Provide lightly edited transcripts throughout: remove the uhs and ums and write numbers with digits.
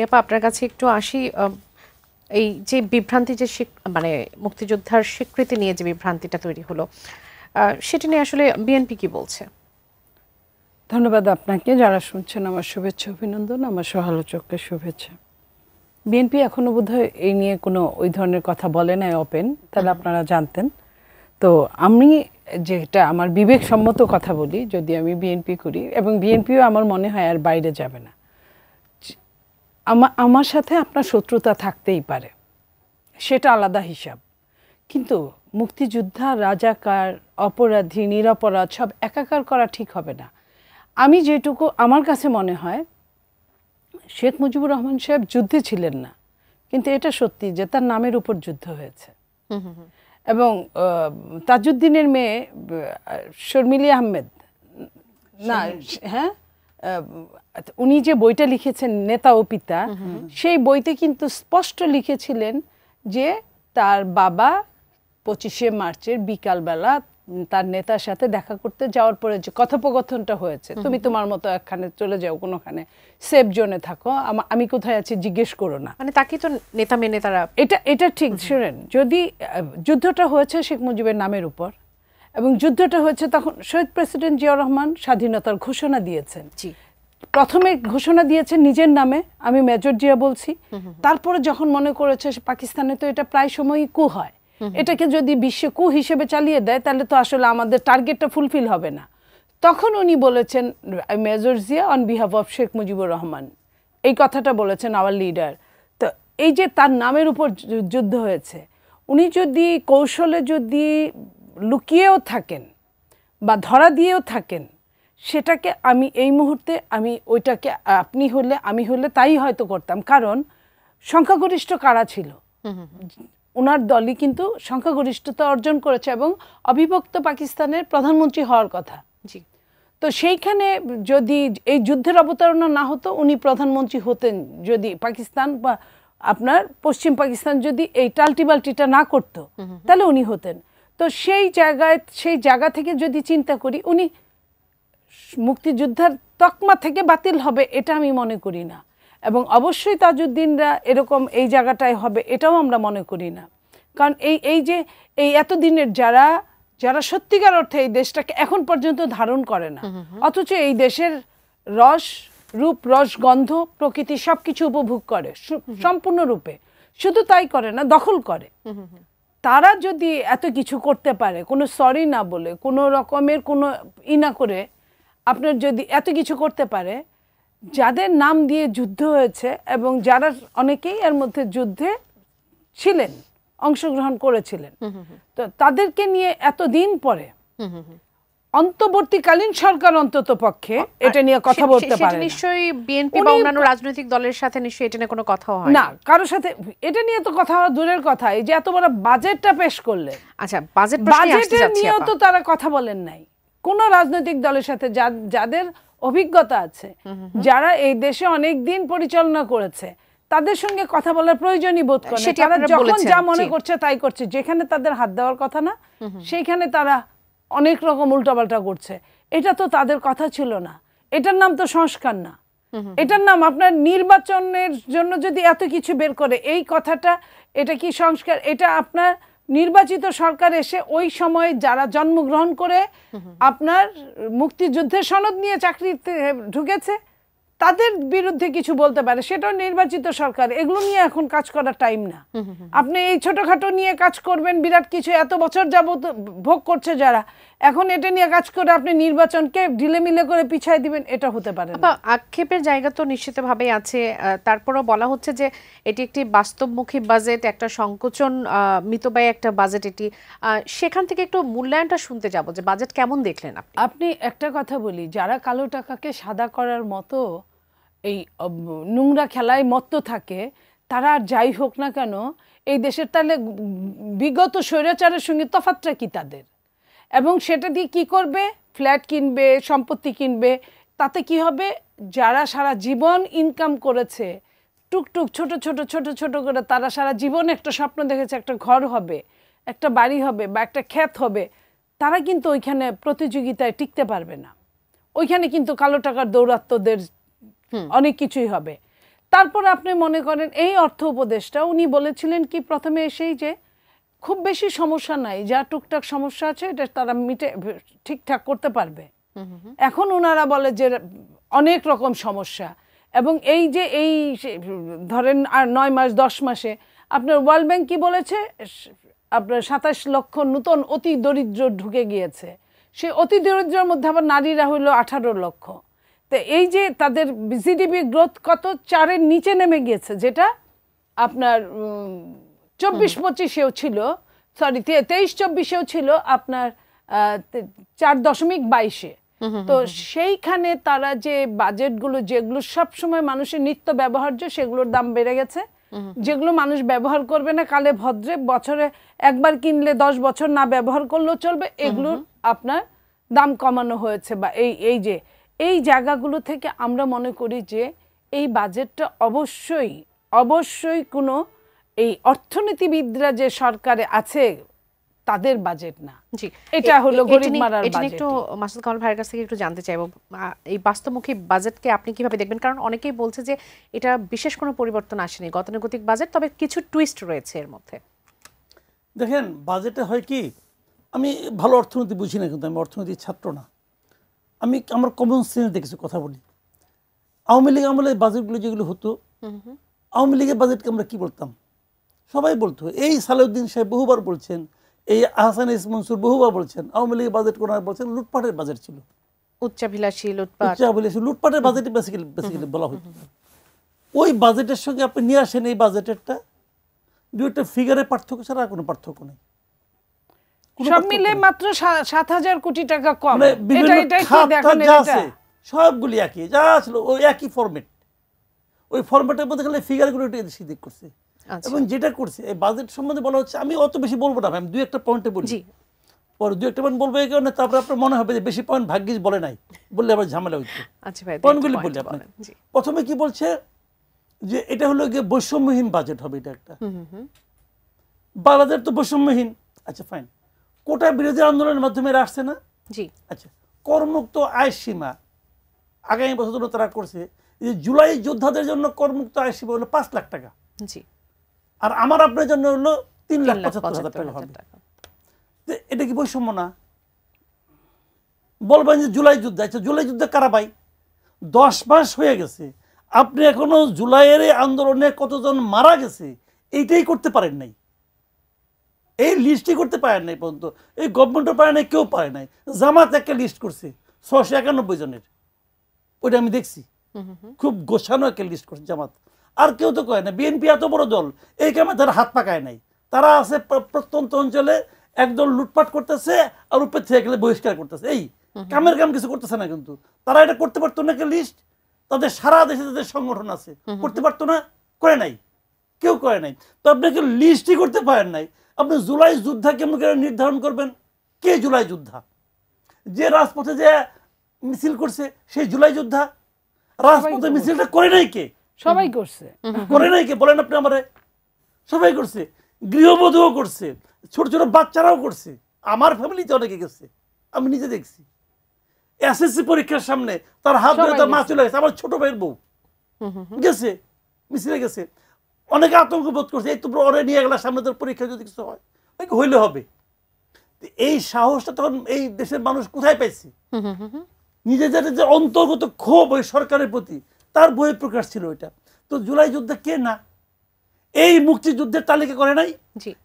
আপা আপনার কাছে একটু আসি এই যে বিভ্রান্তি যে মানে মুক্তিযোদ্ধার স্বীকৃতি নিয়ে যে বিভ্রান্তিটা তৈরি হলো সেটা নিয়ে আসলে বিএনপি কি বলছে? ধন্যবাদ আপনাকে। যারা শুনছেন আমার শুভেচ্ছা অভিনন্দন, আমার সহালোচককে শুভেচ্ছা। বিএনপি এখনো বোধহয় এই নিয়ে কোনো ওই ধরনের কথা বলে নাই ওপেন, তাহলে আপনারা জানতেন। তো আমি যেটা আমার বিবেকসম্মত কথা বলি, যদি আমি বিএনপি করি, এবং বিএনপিও আমার মনে হয় আর বাইরে যাবে না। আমার সাথে আপনার শত্রুতা থাকতেই পারে, সেটা আলাদা হিসাব, কিন্তু মুক্তিযোদ্ধা, রাজাকার, অপরাধী, নিরপরাধ সব একাকার করা ঠিক হবে না। আমি যেটুকু আমার কাছে মনে হয়, শেখ মুজিবুর রহমান সাহেব যুদ্ধে ছিলেন না, কিন্তু এটা সত্যি যে তার নামের উপর যুদ্ধ হয়েছে। এবং তাজউদ্দিনের মেয়ে শর্মিলী আহমেদ, না হ্যাঁ, উনি যে বইটা লিখেছেন নেতা ও পিতা, সেই বইতে কিন্তু স্পষ্ট লিখেছিলেন যে তার বাবা 25শে মার্চের বিকালবেলা তার নেতার সাথে দেখা করতে যাওয়ার পরে যে কথোপকথনটা হয়েছে, তুমি তোমার মতো একখানে চলে যাও, কোনোখানে সেফ জোনে থাকো, আমি কোথায় আছি জিজ্ঞেস করো না, মানে তাকে তো নেতা মেনে তারা এটা ঠিক। শুনেন, যদি যুদ্ধটা হয়েছে শেখ মুজিবের নামের উপর, এবং যুদ্ধটা হয়েছে তখন শহীদ প্রেসিডেন্ট জিয়াউর রহমান স্বাধীনতার ঘোষণা দিয়েছেন। প্রথমে ঘোষণা দিয়েছেন নিজের নামে, আমি মেজর জিয়া বলছি। তারপরে যখন মনে করেছে পাকিস্তানে তো এটা প্রায় সময়ই কু হয়, এটাকে যদি বিশ্ব কু হিসেবে চালিয়ে দেয় তাহলে তো আসলে আমাদের টার্গেটটা ফুলফিল হবে না। তখন উনি বলেছেন major Zia on behalf of Sheikh Mujibur Rahman, এই কথাটা বলেছেন আওয়ার লিডার। তো এই যে তার নামের উপর যুদ্ধ হয়েছে, উনি যদি কৌশলে যদি লুকিয়েও থাকেন বা ধরা দিয়েও থাকেন, সেটাকে আমি এই মুহূর্তে আমি ওইটাকে আপনি হলে আমি হলে তাই হয়তো করতাম। কারণ সংখ্যাগরিষ্ঠ কারা ছিল, ওনার দলই কিন্তু সংখ্যাগরিষ্ঠতা অর্জন করেছে এবং অবিভক্ত পাকিস্তানের প্রধানমন্ত্রী হওয়ার কথা। তো সেইখানে যদি এই যুদ্ধের অবতারণা না হতো, উনি প্রধানমন্ত্রী হতেন। যদি পাকিস্তান বা আপনার পশ্চিম পাকিস্তান যদি এই টালটিবাল্টিটা না করতো, তাহলে উনি হতেন। তো সেই জায়গা থেকে যদি চিন্তা করি, উনি মুক্তিযোদ্ধার তকমা থেকে বাতিল হবে এটা আমি মনে করি না, এবং অবশ্যই তাজউদ্দিনরা এরকম এই জায়গাটায় হবে এটাও আমরা মনে করি না। কারণ এই যে এই এতদিনের যারা সত্যিকার অর্থে এই দেশটাকে এখন পর্যন্ত ধারণ করে না, অথচ এই দেশের রূপ রস গন্ধ প্রকৃতি সবকিছু উপভোগ করে সম্পূর্ণরূপে, শুধু তাই করে না, দখল করে। তারা যদি এত কিছু করতে পারে, কোনো সরি না বলে, কোনো রকমের কোনো না করে, আপনার যদি এত কিছু করতে পারে, যাদের নাম দিয়ে যুদ্ধ হয়েছে এবং যারা অনেকেই এর মধ্যে যুদ্ধে ছিলেন, অংশগ্রহণ করেছিলেন, তো তাদেরকে নিয়ে এতদিন পরে অন্তর্বর্তীকালীন সরকার অন্তত পক্ষে এটা নিয়ে কথা বলতে পারে না। নিশ্চয়ই বিএনপি বা অন্যান্য রাজনৈতিক দলের সাথে নিশ্চয়ই এটা নিয়ে কোনো কথা হয় না, কারোর সাথে এটা নিয়ে তো কথা হওয়া দূরের কথা। এই যে এত বড় বাজেটটা পেশ করলেন, আচ্ছা বাজেটের নিয়েও তো তারা কথা বলেন নাই কোন রাজনৈতিক দলের সাথে, যাদের অভিজ্ঞতা আছে, যারা এই দেশে অনেক দিন পরিচালনা করেছে, তাদের সঙ্গে কথা বলার প্রয়োজনই বোধ করে না। তারা যখন যা মনে করছে তাই করছে, যেখানে তাদের হাত দেওয়ার কথা না সেইখানে তারা অনেক রকম উল্টাপাল্টা করছে। এটা তো তাদের কথা ছিল না, এটার নাম তো সংস্কার না, এটার নাম আপনার নির্বাচনের জন্য যদি এত কিছু বের করে এই কথাটা, এটা কি সংস্কার? এটা আপনার নির্বাচিত সরকার এসে ওই সময় যারা জন্মগ্রহণ করে আপনার মুক্তিযুদ্ধের সনদ নিয়ে চাকরিতে ঢুকেছে তাদের বিরুদ্ধে কিছু বলতে পারে, সেটাও নির্বাচিত সরকার। এগুলো নিয়ে এখন কাজ করার টাইম না। আপনি এই ছোটখাটো নিয়ে কাজ করবেন, বিরাট কিছু এত বছর যাবত ভোগ করছে যারা, এখন এটা নিয়ে কাজ করে আপনি নির্বাচনকে ঢিলেমিলে করে পিছায় দিবেন, এটা হতে পারে না। আক্ষেপের জায়গা তো নিশ্চিতভাবেই আছে। তারপরও বলা হচ্ছে যে এটি একটি বাস্তবমুখী বাজেট, একটা সংকোচন মিতব্যয় একটা বাজেট এটি। সেখান থেকে একটু মূল্যায়নটা শুনতে যাব যে বাজেট কেমন দেখলেন আপনি? আপনি একটা কথা বলি, যারা কালো টাকাকে সাদা করার মতো এই নোংরা খেলায় মত্ত থাকে, তারা আর যাই হোক না কেন এই দেশের, তাহলে বিগত স্বৈরাচারের সঙ্গে তফাৎটা কি তাদের? এবং সেটা দিয়ে কি করবে? ফ্ল্যাট কিনবে, সম্পত্তি কিনবে। তাতে কি হবে? যারা সারা জীবন ইনকাম করেছে টুকটুক ছোট ছোট ছোট ছোট করে, তারা সারা জীবন একটা স্বপ্ন দেখেছে, একটা ঘর হবে, একটা বাড়ি হবে বা একটা ক্ষেত হবে, তারা কিন্তু ওইখানে প্রতিযোগিতায় টিকতে পারবে না। ওইখানে কিন্তু কালো টাকার দৌরাত্ম্যদের অনেক কিছুই হবে। তারপরে আপনি মনে করেন এই অর্থ উপদেষ্টা উনি বলেছিলেন কি প্রথমে এসেই যে খুব বেশি সমস্যা নাই, যা টুকটাক সমস্যা আছে এটা তারা ঠিকঠাক করতে পারবে। এখন ওনারা বলে যে অনেক রকম সমস্যা, এবং এই যে এই ধরেন আর 9 মাস 10 মাসে আপনার ওয়ার্ল্ড ব্যাংক কি বলেছে, আপনার 27 লক্ষ নতুন অতি দরিদ্র ঢুকে গিয়েছে। সেই অতি দরিদ্রের মধ্যে আবার নারীরা হইল 18 লক্ষ। তো এই যে তাদের জিডিপি গ্রোথ কত 4-এর নিচে নেমে গিয়েছে, যেটা আপনার 24-25-এও ছিল, সরি 23-24-এও ছিল আপনার 4.22-এ। তো সেইখানে তারা যে বাজেটগুলো যেগুলো সবসময় মানুষের নিত্য ব্যবহার্য সেগুলোর দাম বেড়ে গেছে, যেগুলো মানুষ ব্যবহার করবে না কালে ভদ্রে, বছরে একবার কিনলে 10 বছর না ব্যবহার করলেও চলবে, এগুলোর আপনার দাম কমানো হয়েছে। বা এই যে এই জায়গাগুলো থেকে আমরা মনে করি যে এই বাজেটটা অবশ্যই কোনো এই অর্থনীতিবিদরা যে সরকারে আছে তাদের বাজেট না, জি এটা হলো গরিব মারার বাজেট। একটু মাসুদ কামাল ভাইয়ের কাছ থেকে একটু জানতে চাইবো, এই বাস্তবমুখী বাজেটকে আপনি কিভাবে দেখবেন? কারণ অনেকেই বলছে যে এটা বিশেষ কোনো পরিবর্তন আসেনি, গতানুগতিক বাজেট, তবে কিছু টুইস্ট রয়েছে এর মধ্যে। দেখেন বাজেটে হয় কি, আমি ভালো অর্থনীতি বুঝি না, কিন্তু আমি অর্থনীতির ছাত্র না, আমি আমার কমন সেন্স দিয়ে কিছু কথা বলি। আওয়ামী লীগ আমলে বাজেটগুলো যেগুলো হতো, আওয়ামী লীগের বাজেটকে আমরা কি বলতাম, সবাই বলতো, এই সালাউদ্দিন সাহেব বহুবার বলছেন, এই আহসান ইস মনসুর বহুবার বলছেন, আওয়ামী লীগের বাজেট কোন বলছেন লুটপাটের বাজেট ছিল, উচ্চাভিলাষী লুটপাটের বাজেট বেসিক্যালি বলা হতো। ওই বাজেটের সঙ্গে আপনি নিয়ে আসেন এই বাজেটেরটা, দুইটা ফিগারের পার্থক্য ছাড়া আর কোনো পার্থক্য নেই, সব মিলে মাত্র 7,000 কোটি টাকা কম। সবগুলি একই, যা ছিল ওই একই ফরম্যাট, ওই ফরম্যাটের মধ্যে খালি ফিগারগুলো একটু এদিক সেদিক করছে। এবং যেটা করছে এই বাজেট সম্বন্ধে বলা হচ্ছে, আমি অত বেশি বলবো না, আমি 2-1টা পয়েন্টে বলি, পরে 2-1টা পয়েন্ট বলবো এই কারণে, তারপরে আপনার মনে হবে যে বেশি পয়েন্ট ভাগ্যিস বলে নাই, বললে আবার ঝামেলা হইতো। পয়েন্টগুলি বলি আপনার। প্রথমে কি বলছে যে এটা হলো গিয়ে বৈষম্যহীন বাজেট হবে, এটা একটা বাজেট তো বৈষম্যহীন। আচ্ছা ফাইন, কোটা বিরোধী আন্দোলনের মাধ্যমে আসছে না, জি আচ্ছা করমুক্ত আয় সীমা আগামী বছর জন্য তারা করছে যে জুলাই যোদ্ধাদের জন্য করমুক্ত আয় সীমা হলো 5 লাখ টাকা, জি, আর আমার আপনার জন্য হলো 3,75,000 টাকা হবে। এটা কি বৈষম্য না? বলবেন যে জুলাই যুদ্ধ, আচ্ছা জুলাই যুদ্ধ কারা ভাই? 10 মাস হয়ে গেছে, আপনি এখনো জুলাইয়ের আন্দোলনে কতজন মারা গেছে এইটাই করতে পারেন নাই, এই লিস্টই করতে পারেন নাই পর্যন্ত, এই গভর্নমেন্টও পারে নাই, কেউ পারে নাই। জামাত একটা লিস্ট করছে 691 জনের, ওইটা আমি দেখছি, খুব গোছানো একটা লিস্ট করছে জামাত, আর কেউ তো কয় না। বিএনপি এত বড় দল, এই কামে তারা হাত পাকায় নাই, তারা আছে প্রত্যন্ত অঞ্চলে একদল লুটপাট করতেছে আর উপর থেকে গেলে বহিষ্কার করতেছে, এই কামের কাম কিছু করতেছে না। কিন্তু তারা এটা করতে পারতো না, একটা লিস্ট, তাদের সারা দেশে তাদের সংগঠন আছে, করতে পারতো না, করে নাই, কেউ করে নাই। তো আপনাকে লিস্টই করতে পারেন নাই, আপনি জুলাই যোদ্ধা কেমন করে নির্ধারণ করবেন? কে জুলাই যোদ্ধা? যে রাজপথে যে মিছিল করছে সেই জুলাই যোদ্ধা? রাজপথে মিছিলটা করে নাই কে? সবাই করছে, করে নাই কে বলেন আপনি আমারে? সবাই করছে, গৃহবধূও করছে, ছোট ছোট বাচ্চারাও করছে, আমার ফ্যামিলিতে অনেকে গেছে, আমি নিজে দেখছি। এসএসসি পরীক্ষার সামনে তার হাত ধরে তার মা চলে গেছে, আমার ছোট ভাইয়ের বউ গেছে, মিছিলে গেছে, অনেকে আতঙ্ক বোধ করছে, এই তো ওরে নিয়ে গেলাম সামনে তোর পরীক্ষা যদি কিছু হয় হইলে হবে। এই সাহসটা তখন এই দেশের মানুষ কোথায় পাইছে? নিজেদের যে অন্তর্গত ক্ষোভ ওই সরকারের প্রতি, তার বহিঃ প্রকাশ ছিল ওইটা। তো জুলাই যুদ্ধে কে না এই মুক্তিযুদ্ধের তালিকা করে নাই?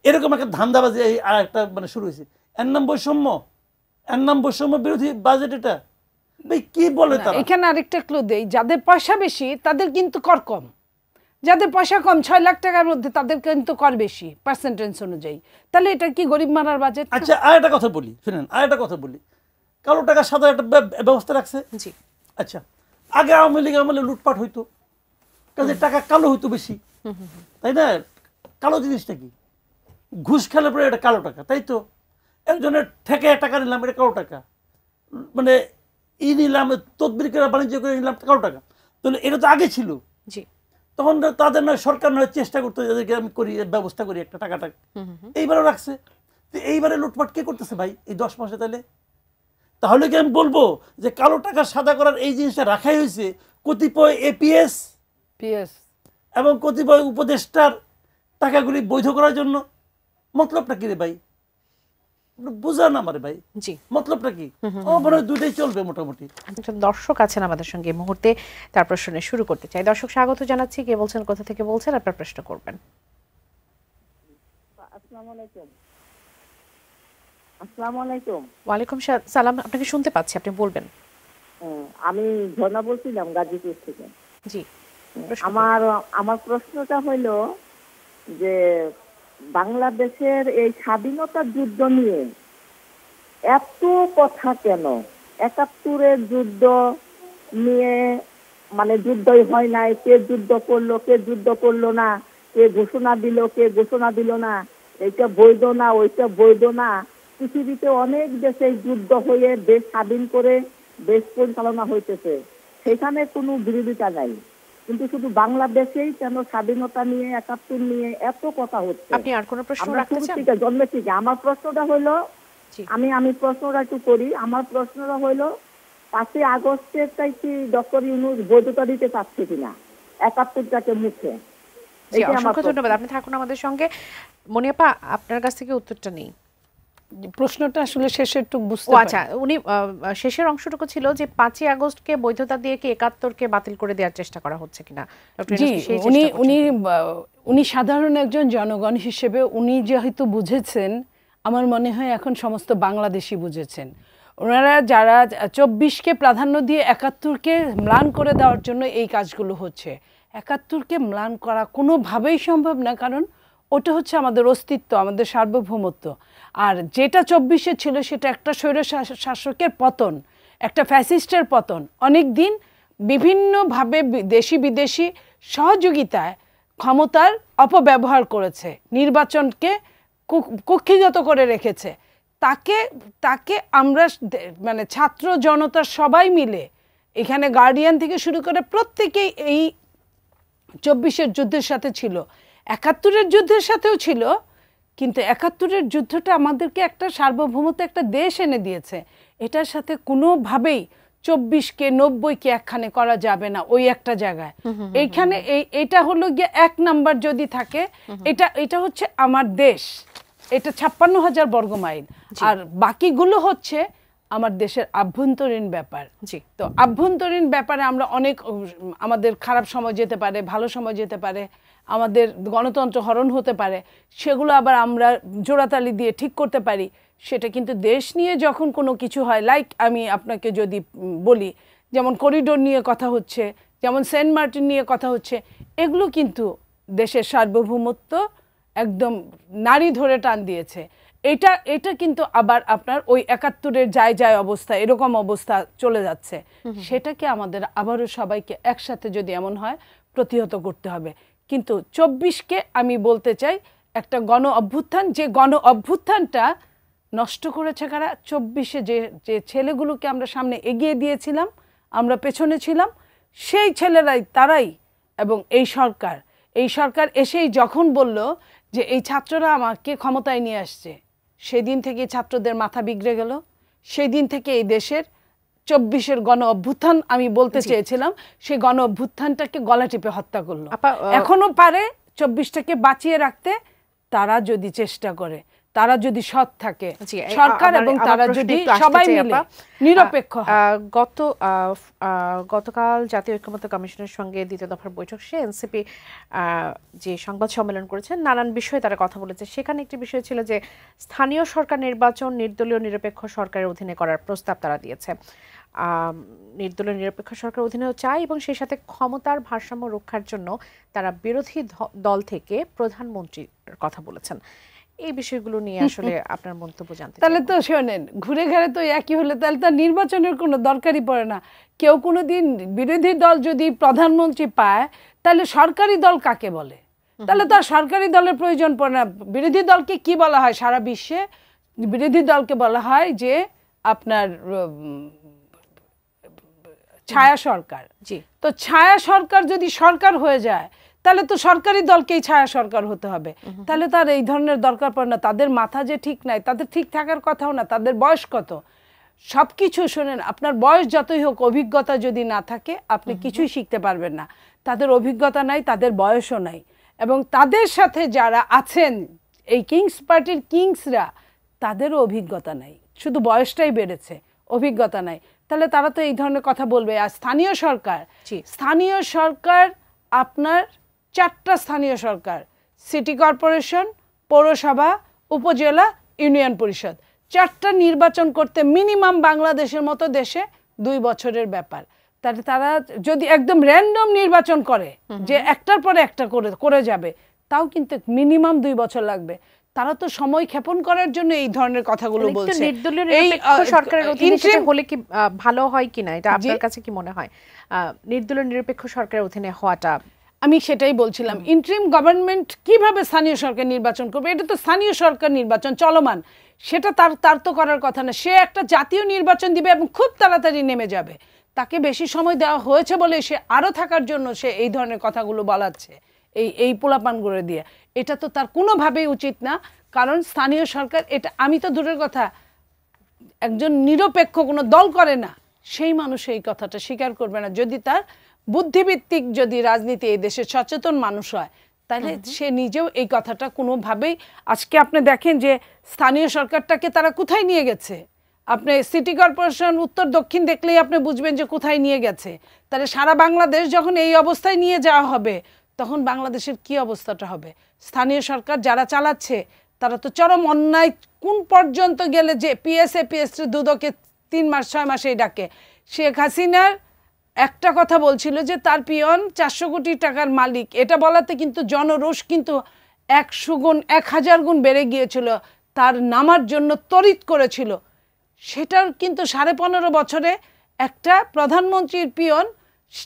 এরকম একটা ধান্দাবাজি আর একটা মানে শুরু হয়েছে, এর নাম বৈষম্য, এর নাম বৈষম্য বিরোধী বাজেট। এটা ভাই কি বলে তারা? এখানে আরেকটা ক্লু দেই, যাদের পয়সা বেশি তাদের কিন্তু কর কম, যাদের পয়সা কম 6 লাখ টাকার মধ্যে তাদের কিন্তু কর বেশি পার্সেন্টেজ অনুযায়ী। তাহলে এটা কি গরিব মারার বাজেট? আচ্ছা আর একটা কথা বলি, শুনেন আর একটা কথা বলি, কালো টাকা সাদা একটা ব্যবস্থা রাখছে। আচ্ছা আগে আওয়ামী লীগ আমলে লুটপাট হইতো, কাজে টাকা কালো হইতো বেশি, তাই না? কালো জিনিসটা কি? ঘুষ খেলে পরে এটা কালো টাকা, তাই তো? একজনের ঠেকে টাকা নিলাম, এটা কালো টাকা, মানে নিলাম, তদবির করে বাণিজ্য করে নিলাম, কালো টাকা। তাহলে এটা তো আগে ছিল, তখন তাদের নয় সরকার নয় চেষ্টা করতো যাদেরকে আমি করি ব্যবস্থা করি একটা টাকাটা, এইবারও রাখছে। তো এইবারে লুটপাট কে করতেছে ভাই এই 10 মাসে? তাহলে কি আমি বলবো যে কালো টাকা সাদা করার এই জিনিসটা রাখাই হয়েছে কতিপয় এপিএস এবং কতিপয় উপদেষ্টার টাকাগুলি বৈধ করার জন্য। মতলবটা কি রে ভাই, বুঝান আমারে ভাই, জি মতলবটা কি? ও মনে হয় দুইটাই চলবে মোটামুটি। একজন দর্শক আছেন আমাদের সঙ্গে এই মুহূর্তে, তার প্রশ্ন শুরু করতে চাই। দর্শক স্বাগত জানাচ্ছি, কে বলছেন, কোথা থেকে বলছেন, আপনার প্রশ্ন করবেন। আসসালামু আলাইকুম। আসসালামু আলাইকুম। ওয়ালাইকুম সালাম, আপনাকে শুনতে পাচ্ছি, আপনি বলবেন। আমি ঝর্ণা বলছিলাম গাজীপুর থেকে। জি, আমার প্রশ্নটা হইল যে বাংলাদেশের এই স্বাধীনতা যুদ্ধ নিয়ে এত কথা কেন? ৭১-এর যুদ্ধ নিয়ে মানে যুদ্ধই হয় নাই, কে যুদ্ধ করলো কে যুদ্ধ করলো না, কে ঘোষণা দিল কে ঘোষণা দিল না, এইটা বৈধ না ওইটা বৈধ না। পৃথিবীতে অনেক দেশে যুদ্ধ হয়ে দেশ স্বাধীন করে দেশ পরিচালনা হইতেছে, সেখানে কোনো বিরোধিতা নাই, কিন্তু শুধু বাংলাদেশেই কেন স্বাধীনতা নিয়ে ৭১ নিয়ে এত কথা হচ্ছে? আপনি আর কোনো প্রশ্ন রাখতে চান? জন্মে ঠিক আমার প্রশ্নটা হইলো, আমি প্রশ্নটা একটু করি। আমার প্রশ্নটা হইলো ৫ই আগস্টের তাই কি ডক্টর ইউনূস বৈধতা দিতে চাচ্ছে কিনা ৭১টাকে মুখে? অসংখ্য ধন্যবাদ, আপনি থাকুন আমাদের সঙ্গে। মনিয়াপা, আপনার কাছ থেকে উত্তরটা নেই। প্রশ্নটা আসলে শেষে একটু বুঝতে আচ্ছা, উনি শেষের অংশটুকু ছিল যে ৫ই আগস্টকে বৈধতা দিয়ে কি ৭১কে বাতিল করে দেওয়ার চেষ্টা করা হচ্ছে কিনা। জি, উনি সাধারণ একজন জনগণ হিসেবে উনি যেহেতু বুঝেছেন, আমার মনে হয় এখন সমস্ত বাংলাদেশি বুঝেছেন। ওনারা যারা ২৪কে প্রাধান্য দিয়ে ৭১কে ম্লান করে দেওয়ার জন্য এই কাজগুলো হচ্ছে। ৭১কে ম্লান করা কোনোভাবেই সম্ভব না, কারণ ওটা হচ্ছে আমাদের অস্তিত্ব, আমাদের সার্বভৌমত্ব। আর যেটা ২৪-এ ছিল সেটা একটা স্বৈর শাসকের পতন, একটা ফ্যাসিস্টের পতন। অনেক দিন বিভিন্নভাবে দেশি বিদেশি সহযোগিতায় ক্ষমতার অপব্যবহার করেছে, নির্বাচনকে কুক্ষিগত করে রেখেছে। তাকে আমরা মানে ছাত্র জনতা সবাই মিলে, এখানে গার্ডিয়ান থেকে শুরু করে প্রত্যেকেই এই ২৪-এর যুদ্ধের সাথে ছিল, ৭১-এর যুদ্ধের সাথেও ছিল। কিন্তু ৭১-এর যুদ্ধটা আমাদেরকে একটা সার্বভৌমত্ব, একটা দেশ এনে দিয়েছে। এটার সাথে কোনোভাবেই ২৪কে ৯০কে একখানে করা যাবে না ওই একটা জায়গায়। এইখানে এটা হলো গিয়ে ১ নাম্বার যদি থাকে, এটা হচ্ছে আমার দেশ, এটা ৫৬,০০০ বর্গ মাইল, আর বাকিগুলো হচ্ছে আমার দেশের আভ্যন্তরীণ ব্যাপার। তো আভ্যন্তরীণ ব্যাপারে আমরা অনেক, আমাদের খারাপ সময় যেতে পারে, ভালো সময় যেতে পারে, আমাদের গণতন্ত্র হরণ হতে পারে, সেগুলো আবার আমরা জোড়াতালি দিয়ে ঠিক করতে পারি। সেটা কিন্তু দেশ নিয়ে যখন কোনো কিছু হয়, লাইক আমি আপনাকে যদি বলি, যেমন করিডোর নিয়ে কথা হচ্ছে, যেমন সেন্ট মার্টিন নিয়ে কথা হচ্ছে, এগুলো কিন্তু দেশের সার্বভৌমত্ব একদম নাড়ি ধরে টান দিয়েছে। এটা কিন্তু আবার আপনার ওই ৭১-এর যায় অবস্থা, এরকম অবস্থা চলে যাচ্ছে। সেটাকে আমাদের আবারও সবাইকে একসাথে যদি এমন হয় প্রতিহত করতে হবে। কিন্তু ২৪কে আমি বলতে চাই একটা গণ অভ্যুত্থান, যে গণ অভ্যুত্থানটা নষ্ট করেছে কারা? ২৪-এ যে ছেলেগুলোকে আমরা সামনে এগিয়ে দিয়েছিলাম, আমরা পেছনে ছিলাম, সেই ছেলেরাই, তারাই, এবং এই সরকার এসেই যখন বলল যে এই ছাত্ররা আমাকে ক্ষমতায় নিয়ে আসছে, সেদিন থেকে ছাত্রদের মাথা বিগড়ে গেল। সেই দিন থেকে এই দেশের ২৪-এর গণ অভ্যুত্থান আমি বলতে চেয়েছিলাম, সেই গণ অভ্যুত্থানটাকে গলা টিপে হত্যা করলো। এখনো পারে ২৪টাকে বাঁচিয়ে রাখতে, তারা যদি চেষ্টা করে, তারা যদি সৎ থাকে সরকার, এবং তারা যদি সবাই মিলে নিরপেক্ষ। গতকাল জাতীয় ঐক্যমত্য কমিশনের সঙ্গে দ্বিতীয় দফার বৈঠক শেষে এনসিপি যে সংবাদ সম্মেলন করেছেন, নানান বিষয়ে তারা কথা বলেছে। সেখানে একটি বিষয় ছিল যে স্থানীয় সরকার নির্বাচন নির্দলীয় নিরপেক্ষ সরকারের অধীনে করার প্রস্তাব তারা দিয়েছে। নির্দলীয় নিরপেক্ষ সরকার অধীনেও চায়, এবং সেই সাথে ক্ষমতার ভারসাম্য রক্ষার জন্য তারা বিরোধী দল থেকে প্রধানমন্ত্রীর কথা বলেছেন। এই বিষয়গুলো নিয়ে আসলে আপনার মন্তব্য জানতে চাই। তাহলে তো শোনেন, ঘুরে ঘুরে তো একই হলে তাহলে তার নির্বাচনের কোনো দরকারই পড়ে না। কেউ কোনো দিন বিরোধী দল যদি প্রধানমন্ত্রী পায়, তাহলে সরকারি দল কাকে বলে? তাহলে তার সরকারি দলের প্রয়োজন পড়ে না। বিরোধী দলকে কি বলা হয় সারা বিশ্বে? বিরোধী দলকে বলা হয় যে আপনার ছায়া সরকার। তো ছায়া সরকার যদি সরকার হয়ে যায়, তাহলে তো সরকারি দলকেই ছায়া সরকার হতে হবে। তাহলে তার এই ধরনের দরকার পড়ে না। তাদের মাথা যে ঠিক নাই, তাদের ঠিক থাকার কথাও না। তাদের বয়স কত? সব কিছু শোনেন, আপনার বয়স যতই হোক, অভিজ্ঞতা যদি না থাকে আপনি কিছুই শিখতে পারবেন না। তাদের অভিজ্ঞতা নাই, তাদের বয়সও নাই, এবং তাদের সাথে যারা আছেন এই কিংস পার্টির কিংসরা, তাদেরও অভিজ্ঞতা নাই, শুধু বয়সটাই বেড়েছে, অভিজ্ঞতা নাই। তাহলে তারা তো এই ধরনের কথা বলবে। আর স্থানীয় সরকার আপনার 4টা স্থানীয় সরকার, সিটি কর্পোরেশন, পৌরসভা, উপজেলা, ইউনিয়ন পরিষদ, 4টা নির্বাচন করতে মিনিমাম বাংলাদেশের মতো দেশে 2 বছরের ব্যাপার। তাহলে তারা যদি একদম র্যান্ডম নির্বাচন করে যে একটার পরে একটা করে যাবে, তাও কিন্তু মিনিমাম 2 বছর লাগবে। তারা তো সময় ক্ষেপণ করার জন্য এই ধরনের কথাগুলো বলছে। নির্দলীয় নিরপেক্ষ সরকারের অধীনে সেটা হলে কি ভালো হয় কিনা, এটা আপনার কাছে কি মনে হয়? নির্দলীয় নিরপেক্ষ সরকারের অধীনে হওয়াটা, আমি সেটাই বলছিলাম, ইন্টারিম গভর্নমেন্ট কিভাবে স্থানীয় সরকার নির্বাচন করবে? এটা তো স্থানীয় সরকার নির্বাচন চলমান, সেটা তার তো করার কথা না। সে একটা জাতীয় নির্বাচন দিবে এবং খুব তাড়াতাড়ি নেমে যাবে। তাকে বেশি সময় দেওয়া হয়েছে বলে সে আরো থাকার জন্য সে এই ধরনের কথাগুলো বলাচ্ছে, এই পোলাপানগুলো দিয়ে। এটা তো তার কোনোভাবেই উচিত না, কারণ স্থানীয় সরকার, এটা আমি তো দূরের কথা, একজন নিরপেক্ষ কোনো দল করে না সেই মানুষ এই কথাটা স্বীকার করবে না। যদি তার বুদ্ধিভিত্তিক যদি রাজনীতি এই দেশে সচেতন মানুষ হয়, তাহলে সে নিজেও এই কথাটা কোনোভাবেই, আজকে আপনি দেখেন যে স্থানীয় সরকারটাকে তারা কোথায় নিয়ে গেছে। আপনি সিটি কর্পোরেশন উত্তর দক্ষিণ দেখলেই আপনি বুঝবেন যে কোথায় নিয়ে গেছে। তাহলে সারা বাংলাদেশ যখন এই অবস্থায় নিয়ে যাওয়া হবে, তখন বাংলাদেশের কি অবস্থাটা হবে? স্থানীয় সরকার যারা চালাচ্ছে তারা তো চরম অন্যায় কোন পর্যন্ত গেলে, যে পিএসএ দুদকে 3 মাস 6 মাসেই ডাকে। শেখ হাসিনার একটা কথা বলছিল যে তার পিয়ন 400 কোটি টাকার মালিক, এটা বলাতে কিন্তু জনরোষ কিন্তু 100 গুণ 1000 গুণ বেড়ে গিয়েছিল, তার নামার জন্য তড়িৎ করেছিল। সেটার কিন্তু 15.5 বছরে একটা প্রধানমন্ত্রীর পিয়ন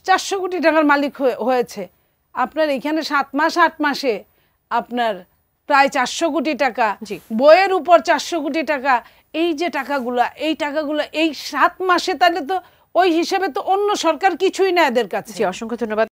400 কোটি টাকার মালিক হয়েছে। আপনার এখানে 7 মাস 8 মাসে আপনার প্রায় 400 কোটি টাকা, বইয়ের উপর 400 কোটি টাকা, এই যে টাকাগুলো এই 7 মাসে, তাহলে তো ওই হিসেবে তো অন্য সরকার কিছুই না এদের কাছে। অসংখ্য ধন্যবাদ।